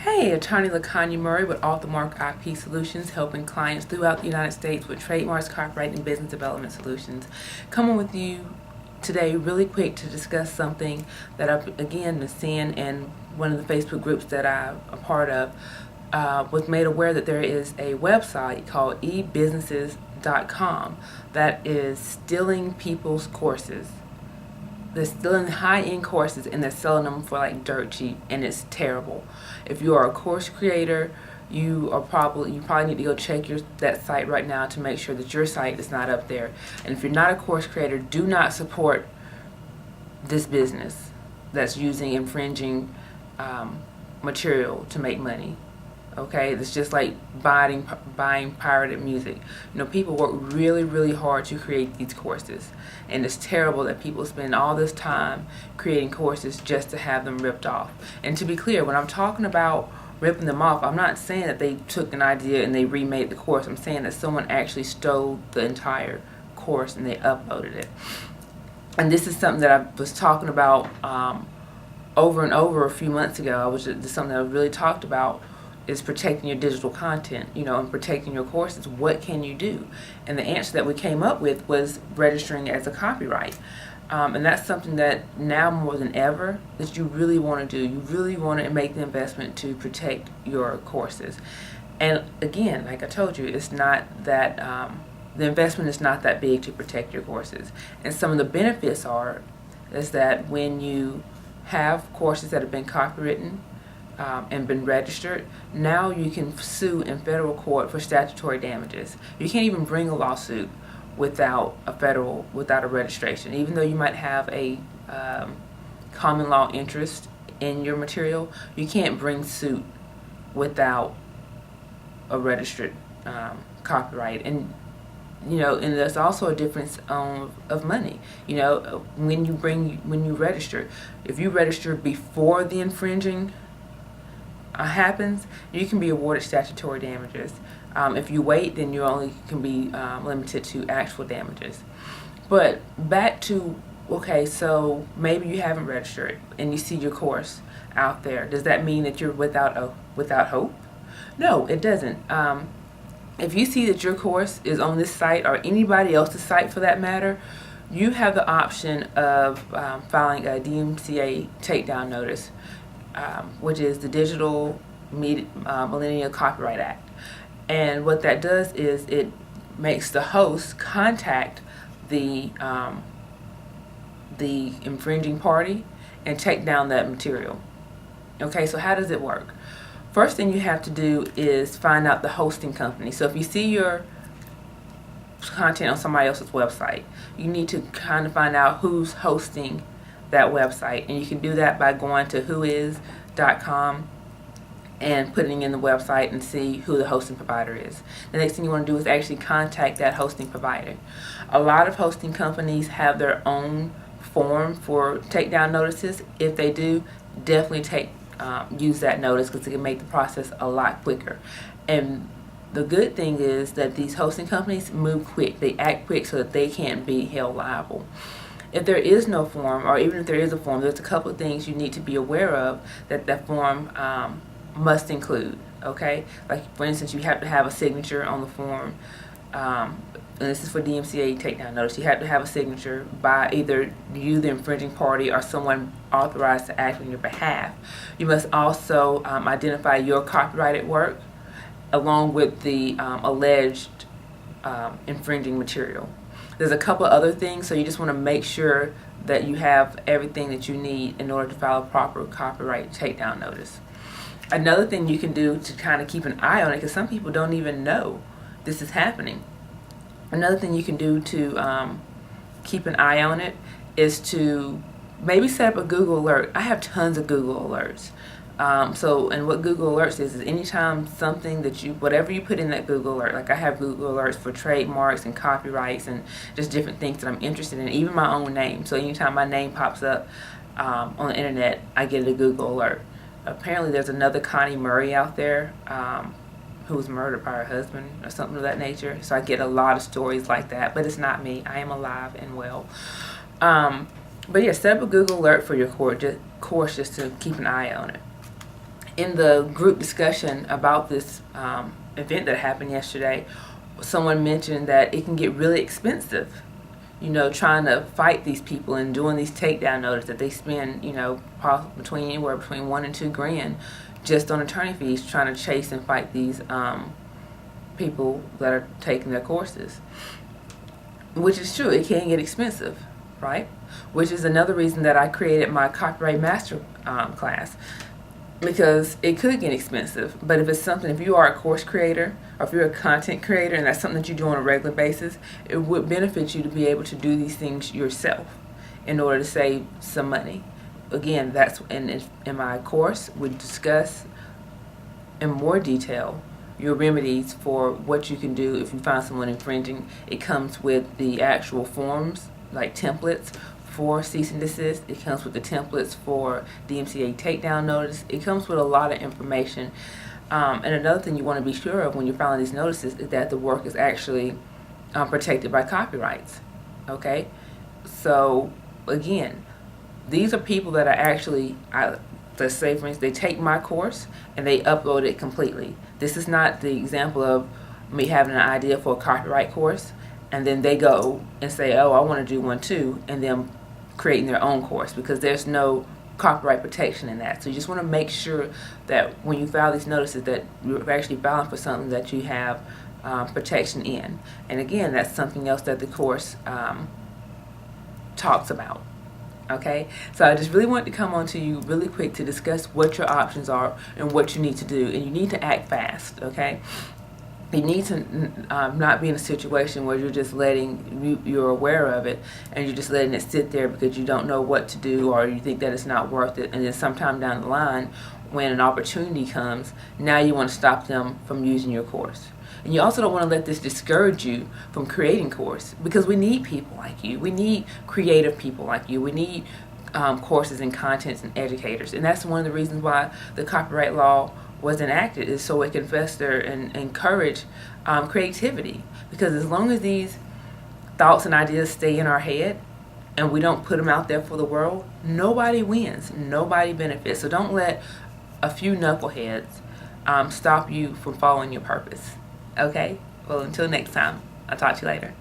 Hey, Attorney LaConya Murray with Off the Mark IP Solutions, helping clients throughout the United States with trademarks, copyright, and business development solutions. Coming with you today really quick to discuss something that I've again been seeing in one of the Facebook groups that I'm a part of. Was made aware that there is a website called EBusinessASTcom that is stealing people's courses. They're stealing high-end courses and they're selling them for like dirt cheap, and it's terrible. If you are a course creator, you probably need to go check that site right now to make sure that your site is not up there. And if you're not a course creator, do not support this business that's using infringing material to make money. Okay, it's just like buying pirated music. You know, people work really, really hard to create these courses, and it's terrible that people spend all this time creating courses just to have them ripped off. And to be clear, when I'm talking about ripping them off, I'm not saying that they took an idea and they remade the course. I'm saying that someone actually stole the entire course and they uploaded it. And this is something that I was talking about over and over a few months ago. This is something that I really talked about, is protecting your digital content, and protecting your courses. What can you do? And the answer that we came up with was registering as a copyright. And that's something that now more than ever that you really want to do. You really want to make the investment to protect your courses. And again, like I told you, it's not that the investment is not that big to protect your courses. And some of the benefits is that when you have courses that have been copywritten and been registered, now you can sue in federal court for statutory damages. You can't even bring a lawsuit without a registration. Even though you might have a common law interest in your material, you can't bring suit without a registered copyright. And and there's also a difference of money. When you register, if you register before the infringing happens, you can be awarded statutory damages. If you wait, then you only can be limited to actual damages. But back to, okay, so maybe you haven't registered and you see your course out there. Does that mean that you're without hope? No, it doesn't. If you see that your course is on this site or anybody else's site for that matter, you have the option of filing a DMCA takedown notice, which is the Digital Millennial Copyright Act. And what that does is it makes the host contact the infringing party and take down that material. Okay, so how does it work? First thing you have to do is find out the hosting company. So if you see your content on somebody else's website, you need to kind of find out who's hosting that website, and you can do that by going to whois.com and putting in the website and see who the hosting provider is. The next thing you want to do is actually contact that hosting provider. A lot of hosting companies have their own form for takedown notices. If they do, definitely use that notice, because it can make the process a lot quicker. And the good thing is that these hosting companies move quick. They act quick so that they can't be held liable. If there is no form, or even if there is a form, there's a couple of things you need to be aware of that form must include. Okay, like for instance, you have to have a signature on the form, and this is for DMCA takedown notice. You have to have a signature by either you, the infringing party, or someone authorized to act on your behalf. You must also identify your copyrighted work along with the alleged infringing material. There's a couple other things, so you just want to make sure that you have everything that you need in order to file a proper copyright takedown notice. Another thing you can do to kind of keep an eye on it, because some people don't even know this is happening. Another thing you can do to keep an eye on it is to maybe set up a Google alert. I have tons of Google alerts. And what Google Alerts is anytime something whatever you put in that Google Alert, like I have Google Alerts for trademarks and copyrights and just different things that I'm interested in, even my own name. So anytime my name pops up on the internet, I get a Google Alert. Apparently there's another Connie Murray out there who was murdered by her husband or something of that nature. So I get a lot of stories like that, but it's not me. I am alive and well. But yeah, set up a Google Alert for your course just to keep an eye on it. In the group discussion about this event that happened yesterday, someone mentioned that it can get really expensive, trying to fight these people and doing these takedown notices that they spend, anywhere between $1 and $2 grand just on attorney fees, trying to chase and fight these people that are taking their courses. Which is true, it can get expensive, right? Which is another reason that I created my copyright master class, because it could get expensive. But if you are a course creator, or if you're a content creator and that's something that you do on a regular basis, it would benefit you to be able to do these things yourself in order to save some money. Again, that's in my course, we discuss in more detail your remedies for what you can do if you find someone infringing. It comes with the actual forms, like templates for cease and desist. It comes with the templates for DMCA takedown notice. It comes with a lot of information. And another thing you want to be sure of when you're filing these notices is that the work is actually protected by copyrights. Okay? So, again, these are people that are actually, let's say for instance, they take my course and they upload it completely. This is not the example of me having an idea for a copyright course and then they go and say, oh, I want to do one too, and then creating their own course, because there's no copyright protection in that. So you just want to make sure that when you file these notices that you're actually filing for something that you have protection in. And again, that's something else that the course talks about. Okay, so I just really wanted to come on to you really quick to discuss what your options are and what you need to do, and you need to act fast. Okay, you need to not be in a situation where you're just you're aware of it and you're just letting it sit there because you don't know what to do, or you think that it's not worth it, and then sometime down the line when an opportunity comes, now you want to stop them from using your course. And you also don't want to let this discourage you from creating course, because we need people like you. We need creative people like you. We need courses and contents and educators. And that's one of the reasons why the copyright law was enacted, is so it can foster and encourage creativity. Because as long as these thoughts and ideas stay in our head and we don't put them out there for the world, nobody wins, nobody benefits. So don't let a few knuckleheads stop you from following your purpose. Okay? Well, until next time, I'll talk to you later.